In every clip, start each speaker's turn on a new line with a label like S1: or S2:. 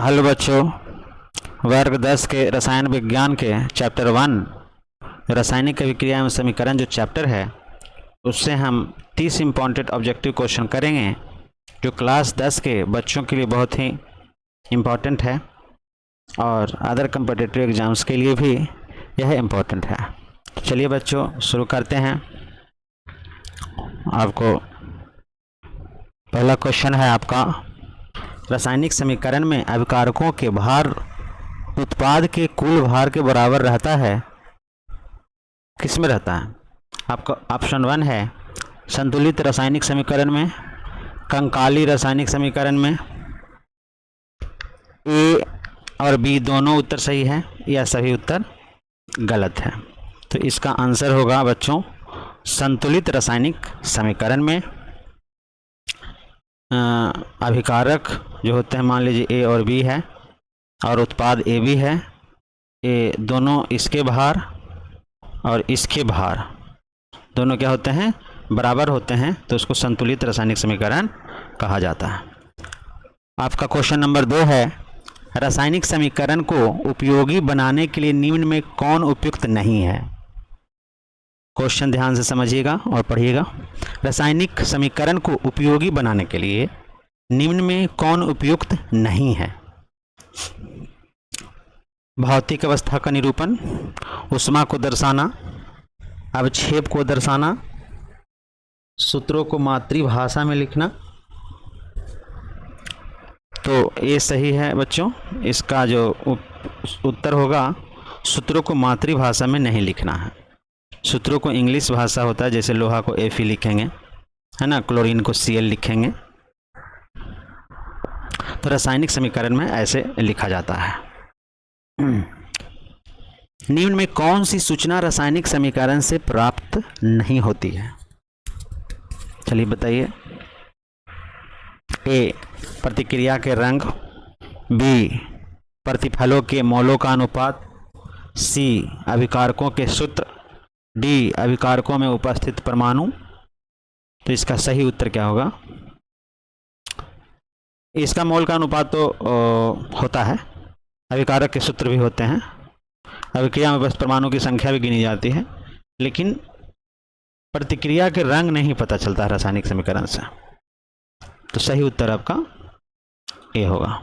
S1: Hello बच्चों, वर्ग 10 के रसायन विज्ञान के चैप्टर 1 रासायनिक अभिक्रिया एवं समीकरण जो चैप्टर है उससे हम 30 इम्पॉर्टेंट ऑब्जेक्टिव क्वेश्चन करेंगे जो क्लास 10 के बच्चों के लिए बहुत ही इम्पॉर्टेंट है और अदर कम्पिटिटिव एग्जाम्स के लिए भी यह इम्पॉर्टेंट है। चलिए बच्चों शुरू करते हैं। आपको पहला क्वेश्चन है आपका, रासायनिक समीकरण में अभिकारकों के भार उत्पाद के कुल भार के बराबर रहता है, किस में रहता है? आपका ऑप्शन 1 है संतुलित रासायनिक समीकरण में, कंकाली रासायनिक समीकरण में। ए और बी दोनों उत्तर सही है या सभी उत्तर गलत है। तो इसका आंसर होगा बच्चों संतुलित रासायनिक समीकरण में अभिकारक जो होते हैं, मान लीजिए ए और बी है और उत्पाद ए बी है, ये दोनों इसके भार और इसके भार दोनों क्या होते हैं? बराबर होते हैं, तो उसको संतुलित रासायनिक समीकरण कहा जाता है। आपका क्वेश्चन नंबर 2 है, रासायनिक समीकरण को उपयोगी बनाने के लिए निम्न में कौन उपयुक्त नहीं है? क्वेश्चन ध्यान से समझिएगा और पढ़िएगा। रासायनिक समीकरण को उपयोगी बनाने के लिए निम्न में कौन उपयुक्त नहीं है? भौतिक अवस्था का निरूपण, ऊष्मा को दर्शाना, अवक्षेप को दर्शाना, सूत्रों को मातृभाषा में लिखना। तो ये सही है बच्चों, इसका जो उत्तर होगा सूत्रों को मातृभाषा में नहीं लिखना है। सूत्रों को इंग्लिश भाषा होता है, जैसे लोहा को Fe लिखेंगे, है ना, क्लोरीन को Cl लिखेंगे। तो रासायनिक समीकरण में ऐसे लिखा जाता है। निम्न में कौन सी सूचना रासायनिक समीकरण से प्राप्त नहीं होती है? चलिए बताइए। ए प्रतिक्रिया के रंग, बी प्रतिफलों के मोलों का अनुपात, सी अभिकारकों के सूत्र, डी अभिकारकों में उपस्थित परमाणु। तो इसका सही उत्तर क्या होगा? इसका मोल का अनुपात तो होता है, अभिकारक के सूत्र भी होते हैं, अभिक्रिया में उपस्थित परमाणु की संख्या भी गिनी जाती है, लेकिन प्रतिक्रिया के रंग नहीं पता चलता है रासायनिक समीकरण से। तो सही उत्तर आपका ए होगा।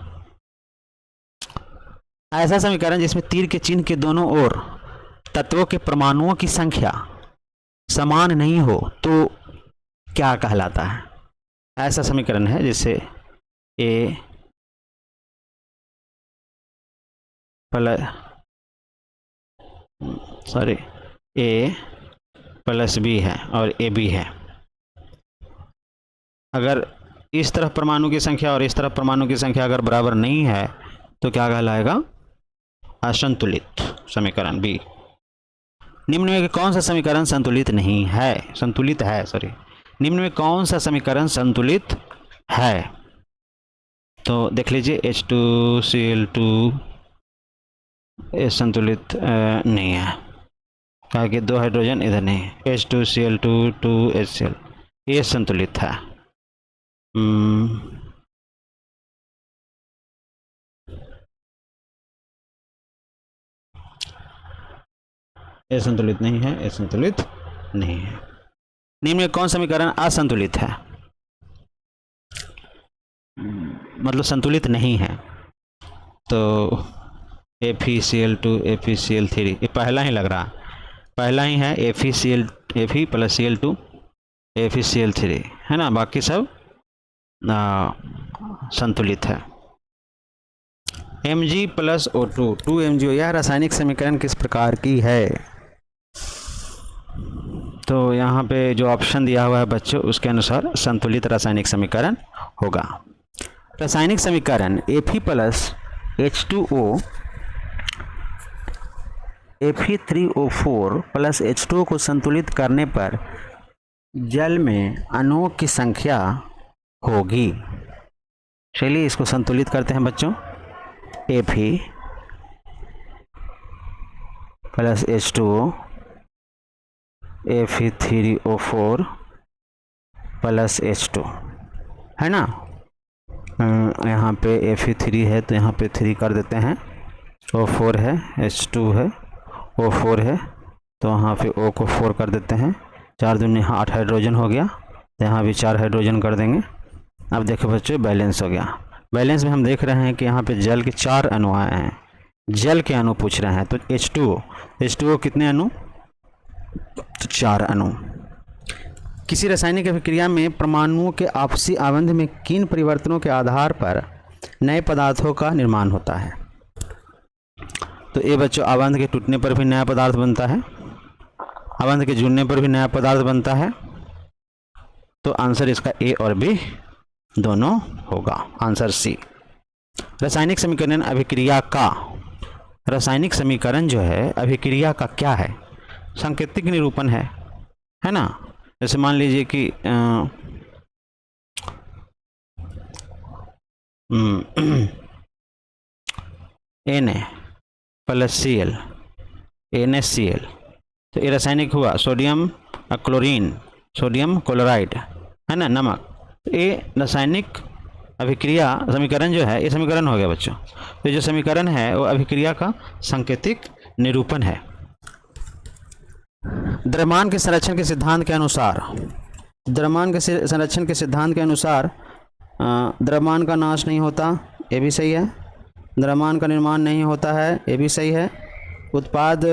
S1: ऐसा समीकरण जिसमें तीर के चिन्ह के दोनों ओर तत्वों के परमाणुओं की संख्या समान नहीं हो तो क्या कहलाता है? ऐसा समीकरण है जिससे ए प्लस बी है और ए बी है। अगर इस तरफ परमाणु की संख्या और इस तरफ परमाणु की संख्या अगर बराबर नहीं है तो क्या कहलाएगा? असंतुलित समीकरण बी। निम्न में कौन सा समीकरण संतुलित नहीं है? संतुलित है, सॉरी। निम्न में कौन सा समीकरण संतुलित है? तो देख लीजिए H2Cl2 ये संतुलित नहीं है, कहा कि 2 हाइड्रोजन इधर नहीं है। H2Cl2 2HCl ये संतुलित है। ये संतुलित नहीं है, ये संतुलित नहीं है। निम्न में कौन समीकरण असंतुलित है? मतलब संतुलित नहीं है। तो FeCl2 FeCl3 ये पहला ही लग रहा है, पहला ही है Fe प्लस Cl2 FeCl3, है ना, बाकी सब संतुलित है। Mg प्लस O2 2MgO यह रासायनिक समीकरण किस प्रकार की है? तो यहाँ पे जो ऑप्शन दिया हुआ है बच्चों उसके अनुसार संतुलित रासायनिक समीकरण होगा। रासायनिक समीकरण Fe plus H2O Fe3O4 plus H2O को संतुलित करने पर जल में अणुओं की संख्या होगी। चलिए इसको संतुलित करते हैं बच्चों। Fe plus H2O Fe3O4 plus H2, है ना, यहाँ पे Fe3 है तो यहाँ पे 3 कर देते हैं, O4 है, H2 है, O4 है तो यहाँ पे O को 4 कर देते हैं, 4 दूनी 8 हाइड्रोजन हो गया, तो यहाँ भी 4 हाइड्रोजन कर देंगे। अब देखो बच्चों बैलेंस हो गया। बैलेंस में हम देख रहे हैं कि यहाँ पे जल के 4 अणु आए हैं, जल के अणु पूछ रहे हैं, तो H2O कितने अणु, तो 4 अणु। किसी रासायनिक अभिक्रिया में परमाणुओं के आपसी आबंध में किन परिवर्तनों के आधार पर नए पदार्थों का निर्माण होता है। तो ये बच्चों आबंध के टूटने पर भी नया पदार्थ बनता है, आबंध के जुड़ने पर भी नया पदार्थ बनता है। तो आंसर इसका ए और बी दोनों होगा, आंसर सी। रासायनिक समीकरण अभिक्रिया का, रासायनिक समीकरण जो है अभिक्रिया का क्या है, सांकेतिक निरूपण है ना। जैसे मान लीजिए कि Na प्लस Cl, NaCl, तो ये रासायनिक हुआ सोडियम क्लोरीन, सोडियम क्लोराइड है ना, नमक। तो ये रासायनिक अभिक्रिया समीकरण जो है, ये समीकरण हो गया बच्चों। तो जो समीकरण है वो अभिक्रिया का सांकेतिक निरूपण है। द्रव्यमान के संरक्षण के सिद्धांत के अनुसार, द्रव्यमान के संरक्षण के सिद्धांत के अनुसार द्रव्यमान का नाश नहीं होता, ये भी सही है। द्रव्यमान का निर्माण नहीं होता है, ये भी सही है। उत्पाद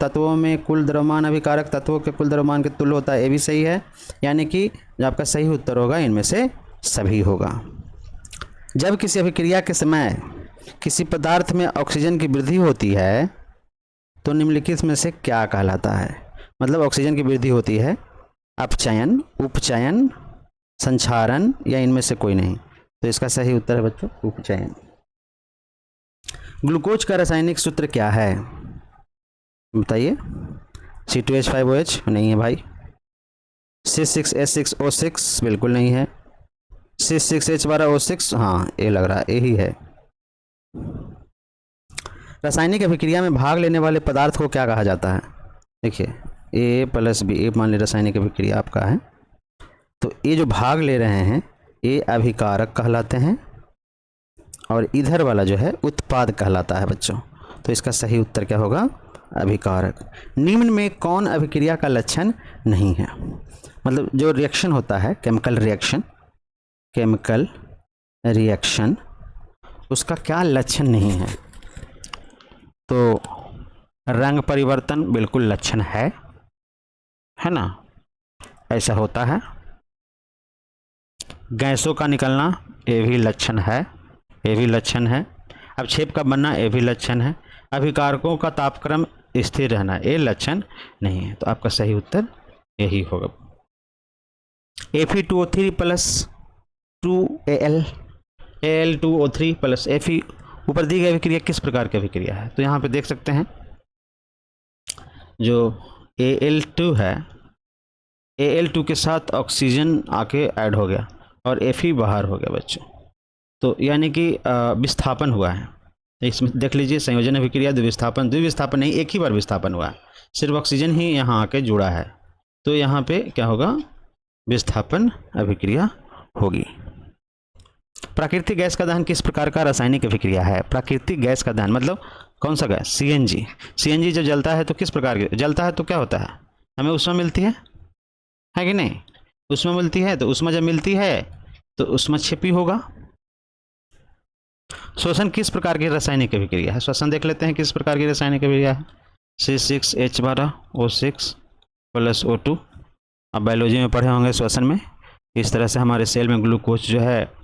S1: तत्वों में कुल द्रव्यमान अभिकारक तत्वों के कुल द्रव्यमान के तुल्य होता है, ये भी सही है। यानी कि जो आपका सही उत्तर होगा इनमें से सभी होगा। जब किसी अभिक्रिया के समय किसी पदार्थ में ऑक्सीजन की वृद्धि होती है तो निम्नलिखित में से क्या कहलाता है। मतलब ऑक्सीजन की वृद्धि होती है, अपचयन, उपचयन, संक्षारण या इनमें से कोई नहीं। तो इसका सही उत्तर है बच्चों उपचयन। ग्लूकोज का रासायनिक सूत्र क्या है बताइए। C2H5OH नहीं है भाई। C6H6O6 बिल्कुल नहीं है। C6H12O6 हाँ ये लग रहा है यही है। रासायनिक अभिक्रिया में भाग लेने वाले पदार्थ को क्या कहा जाता है। देखिए A प्लस B, ए मान ली रासायनिक अभिक्रिया आपका है, तो ये जो भाग ले रहे हैं ये अभिकारक कहलाते हैं और इधर वाला जो है उत्पाद कहलाता है बच्चों। तो इसका सही उत्तर क्या होगा अभिकारक। निम्न में कौन अभिक्रिया का लक्षण नहीं है। मतलब जो रिएक्शन होता है केमिकल रिएक्शन उसका क्या लक्षण नहीं है। तो रंग परिवर्तन बिल्कुल लक्षण है ना, ऐसा होता है। गैसों का निकलना ये भी लक्षण है, ये भी लक्षण है। अब छेप का बनना ये भी लक्षण है। अभिकारकों का तापक्रम स्थिर रहना ये लक्षण नहीं है। तो आपका सही उत्तर यही होगा। Fe2O3 plus 2Al, Al2O3 plus Fe, ऊपर दी गई अभिक्रिया किस प्रकार की अभिक्रिया है। तो यहाँ पे देख सकते हैं जो Al2 है, Al2 के साथ ऑक्सीजन आके ऐड हो गया और Fe बाहर हो गया बच्चों। तो यानी कि विस्थापन हुआ है। इसमें देख लीजिए संयोजन अभिक्रिया, द्विविस्थापन नहीं, एक ही बार विस्थापन हुआ है, सिर्फ ऑक्सीजन ही यहाँ आके जुड़ा है। तो यहाँ पे क्या होगा विस्थापन अभिक्रिया होगी। प्राकृतिक गैस का दहन किस प्रकार का रासायनिक अभिक्रिया है। प्राकृतिक गैस का दहन मतलब कौन सा गैस, CNG जब जलता है तो किस प्रकार के जलता है तो क्या होता है, हमें ऊष्मा मिलती है कि नहीं, ऊष्मा मिलती है। तो ऊष्मा जब मिलती है तो ऊष्माक्षेपी होगा। श्वसन किस प्रकार की रासायनिक अभिक्रिया है। श्वसन देख लेते हैं किस प्रकार की रासायनिक अभिक्रिया है। C6H12O6 plus O2। अब बायोलॉजी में पढ़े होंगे श्वसन में, इस तरह से हमारे सेल में ग्लूकोज जो है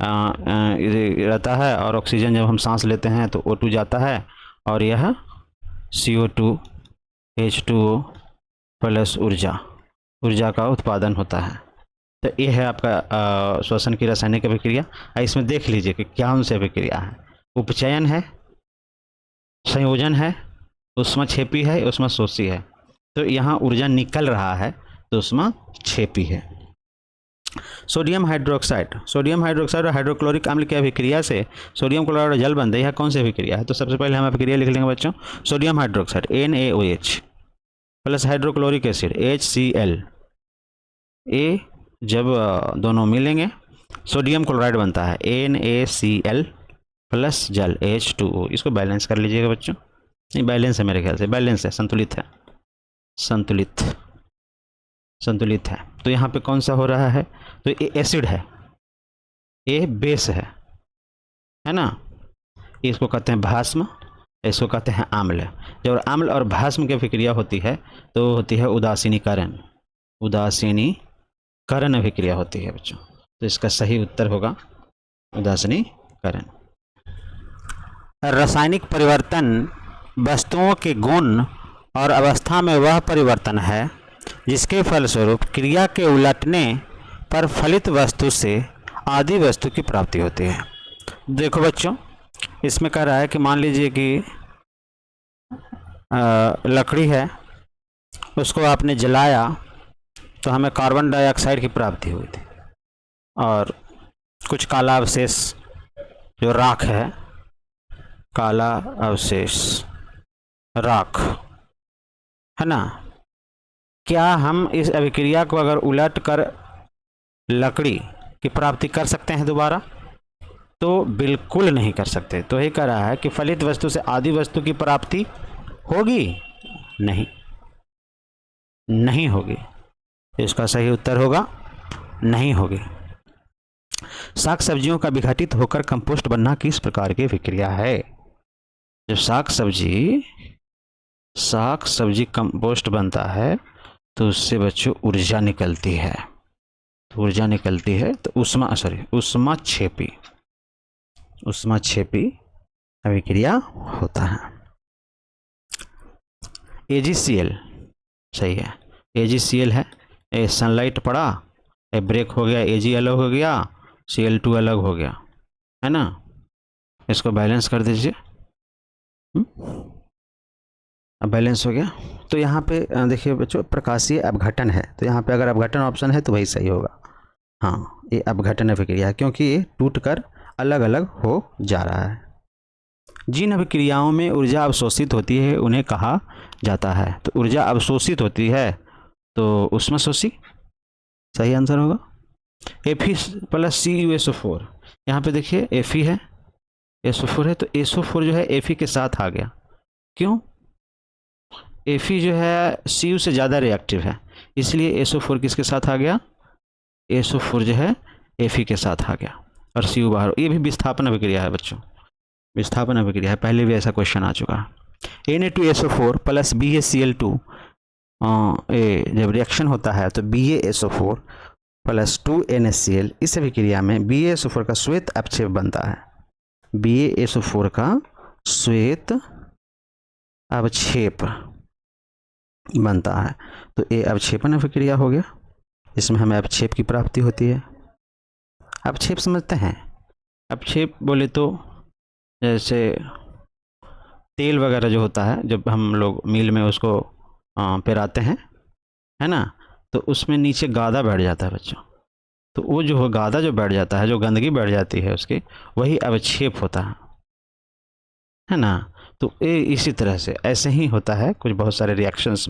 S1: रहता है और ऑक्सीजन जब हम सांस लेते हैं तो O2 जाता है और यह CO2 H2O प्लस ऊर्जा का उत्पादन होता है। तो ये है आपका श्वसन की रासायनिक अभिक्रिया। इसमें देख लीजिए कि क्या से अभिक्रिया है। उपचयन है, संयोजन है, ऊष्माक्षेपी है, ऊष्माशोषी है। तो यहाँ ऊर्जा निकल रहा है तो ऊष्माक्षेपी है। सोडियम हाइड्रोक्साइड और हाइड्रोक्लोरिक अम्ल की अभिक्रिया से सोडियम क्लोराइड और जल बनता है। यह कौन सी अभिक्रिया है। तो सबसे पहले हम अभिक्रिया लिख लेंगे बच्चों। Sodium hydroxide NaOH plus hydrochloric acid HCl। ये जब दोनों मिलेंगे सोडियम क्लोराइड बनता है NaCl प्लस जल H2O। इसको बैलेंस कर लीजिएगा बच्चों। नहीं बैलेंस है, मेरे ख्याल से बैलेंस है, संतुलित है, संतुलित है। तो यहाँ पे कौन सा हो रहा है? तो ये एसिड है, ये बेस है ना। इसको कहते हैं भस्म, इसको कहते हैं अम्ल। जब अम्ल और भस्म की अभिक्रिया होती है तो होती है उदासीनीकरण, उदासीनीकरण अभिक्रिया होती है बच्चों। तो इसका सही उत्तर होगा उदासीनीकरण। रासायनिक परिवर्तन वस्तुओं के गुण और अवस्था में वह परिवर्तन है जिसके फलस्वरूप क्रिया के उलटने पर फलित वस्तु से आदि वस्तु की प्राप्ति होती है। देखो बच्चों, इसमें कह रहा है कि मान लीजिए कि लकड़ी है, उसको आपने जलाया तो हमें कार्बन डाइऑक्साइड की प्राप्ति हुई थी, और कुछ काला अवशेष जो राख है, काला अवशेष राख है ना। क्या हम इस अभिक्रिया को अगर उलट कर लकड़ी की प्राप्ति कर सकते हैं दोबारा? तो बिल्कुल नहीं कर सकते। तो ये कह रहा है कि फलित वस्तु से आदि वस्तु की प्राप्ति होगी? नहीं होगी। इसका सही उत्तर होगा नहीं होगी। साग सब्जियों का विघटित होकर कंपोस्ट बनना किस प्रकार की विक्रिया है? जब साग सब्जी कंपोस्ट बनता है तो उससे बच्चों ऊर्जा निकलती है। तो ऊर्जा निकलती है तो उष्मा छेपी अभिक्रिया होता है। AgCl सही है, AgCl है। ए सनलाइट पड़ा, ए ब्रेक हो गया, Ag अलग हो गया, Cl2 अलग हो गया, है ना। इसको बैलेंस कर दीजिए। अब बैलेंस हो गया। तो यहाँ पे देखिए बच्चों, प्रकाशीय अपघटन है, तो यहाँ पे अगर अपघटन ऑप्शन है तो वही सही होगा। हाँ, ये अपघटन अभिक्रिया है क्योंकि ये टूट कर अलग अलग हो जा रहा है। जिन अभिक्रियाओं में ऊर्जा अवशोषित होती है उन्हें कहा जाता है। तो ऊर्जा अवशोषित होती है तो ऊष्मशोषी सही आंसर होगा। Fe प्लस CuSO4, यहाँ पे देखिए Fe है, SO4 है, तो SO4 जो है Fe के साथ आ गया। क्यों? Fe जो है Cu से ज़्यादा रिएक्टिव है, इसलिए SO4 किसके साथ आ गया? SO4 जो है Fe के साथ आ गया और Cu बाहर। ये भी विस्थापन अभिक्रिया है बच्चों, विस्थापन अभिक्रिया है, पहले भी ऐसा क्वेश्चन आ चुका है। Na2SO4 प्लस BaCl2 जब रिएक्शन होता है तो BaSO4 प्लस 2NaCl, इस अभिक्रिया में BaSO4 का श्वेत अपक्षेप बनता है। BaSO4 का श्वेत अवक्षेप बनता है, तो ये अवक्षेपण अभिक्रिया हो गया। इसमें हमें अवक्षेप की प्राप्ति होती है। अवक्षेप समझते हैं? अवक्षेप बोले तो जैसे तेल वगैरह जो होता है, जब हम लोग मिल में उसको पेराते हैं, है ना, तो उसमें नीचे गादा बैठ जाता है बच्चों। तो वो जो गादा जो बैठ जाता है, जो गंदगी बैठ जाती है उसकी, वही अवक्षेप होता है ना। तो ये इसी तरह से ऐसे ही होता है कुछ बहुत सारे रिएक्शंस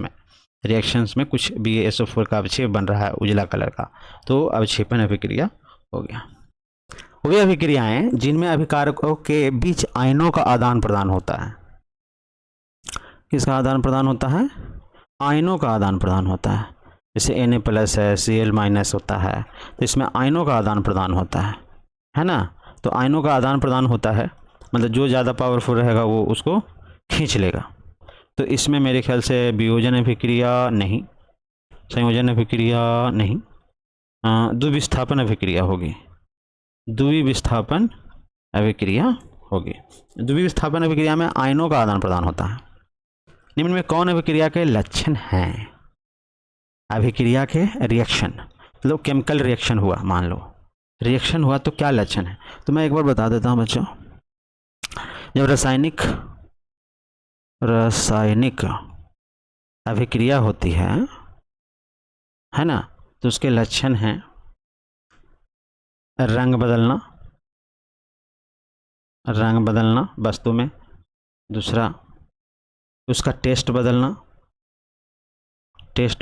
S1: में कुछ BaSO4 का अवक्षेप बन रहा है उजला कलर का, तो अवक्षेपण अभिक्रिया हो गया। वे अभिक्रियाएं जिनमें अभिकारकों के बीच आयनों का आदान प्रदान होता है। किसका आदान प्रदान होता है? आयनों का आदान प्रदान होता है। जैसे Na प्लस है, Cl माइनस होता है, तो इसमें आयनों का आदान प्रदान होता है ना। तो आयनों का आदान प्रदान होता है, मतलब जो ज़्यादा पावरफुल रहेगा वो उसको खींच लेगा। तो इसमें मेरे ख्याल से वियोजन अभिक्रिया नहीं, संयोजन अभिक्रिया नहीं, द्विविस्थापन अभिक्रिया होगी। द्विविस्थापन अभिक्रिया होगी। द्विविस्थापन अभिक्रिया में आयनों का आदान प्रदान होता है। निम्न में कौन अभिक्रिया के लक्षण हैं? अभिक्रिया के रिएक्शन, मतलब केमिकल रिएक्शन हुआ, मान लो रिएक्शन हुआ तो क्या लक्षण है? तो मैं एक बार बता देता हूँ बच्चों। जब रासायनिक अभिक्रिया होती है ना, तो उसके लक्षण हैं रंग बदलना वस्तु में, दूसरा उसका टेस्ट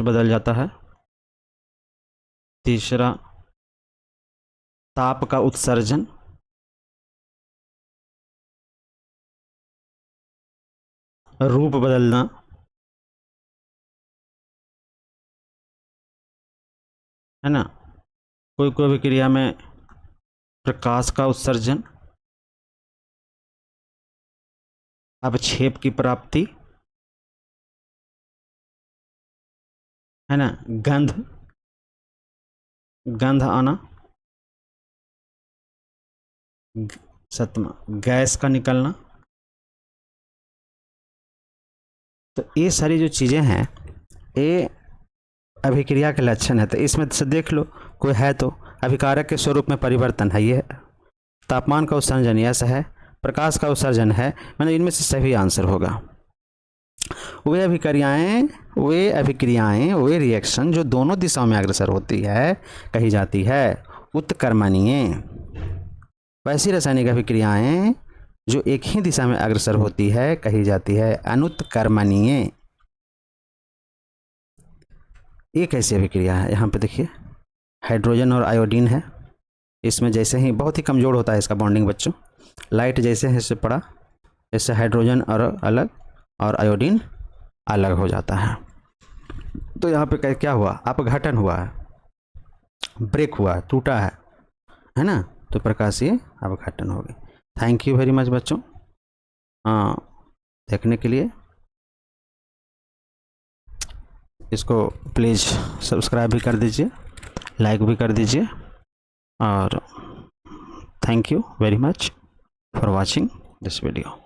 S1: बदल जाता है, तीसरा ताप का उत्सर्जन, रूप बदलना, है ना, कोई कोई भी क्रिया में प्रकाश का उत्सर्जन, अपक्षेप की प्राप्ति, है ना, गंध, गंध आना, सतमा गैस का निकलना। तो ये सारी जो चीज़ें हैं ये अभिक्रिया के लक्षण है। तो इसमें से देख लो कोई है तो अभिकारक के स्वरूप में परिवर्तन है, ये तापमान का उत्सर्जन यस है, प्रकाश का उत्सर्जन है, मतलब इनमें से सही आंसर होगा। वे अभिक्रियाएं वे रिएक्शन जो दोनों दिशाओं में अग्रसर होती है कही जाती है उत्कर्मणीय। वैसी रासायनिक अभिक्रियाएं जो एक ही दिशा में अग्रसर होती है कही जाती है अनुत्कर्मणीय। एक ऐसी अभिक्रिया है, यहाँ पे देखिए हाइड्रोजन और आयोडीन है, इसमें जैसे ही बहुत ही कमज़ोर होता है इसका बॉन्डिंग बच्चों, लाइट जैसे है इससे पड़ा, इससे हाइड्रोजन और अलग और आयोडीन अलग हो जाता है। तो यहाँ पे क्या हुआ, अपघटन हुआ है, ब्रेक हुआ है, टूटा है ना, तो प्रकाशीय अपघटन हो गई। थैंक यू वेरी मच बच्चों देखने के लिए। इसको प्लीज़ सब्सक्राइब भी कर दीजिए, लाइक भी कर दीजिए, और thank you very much for watching this video.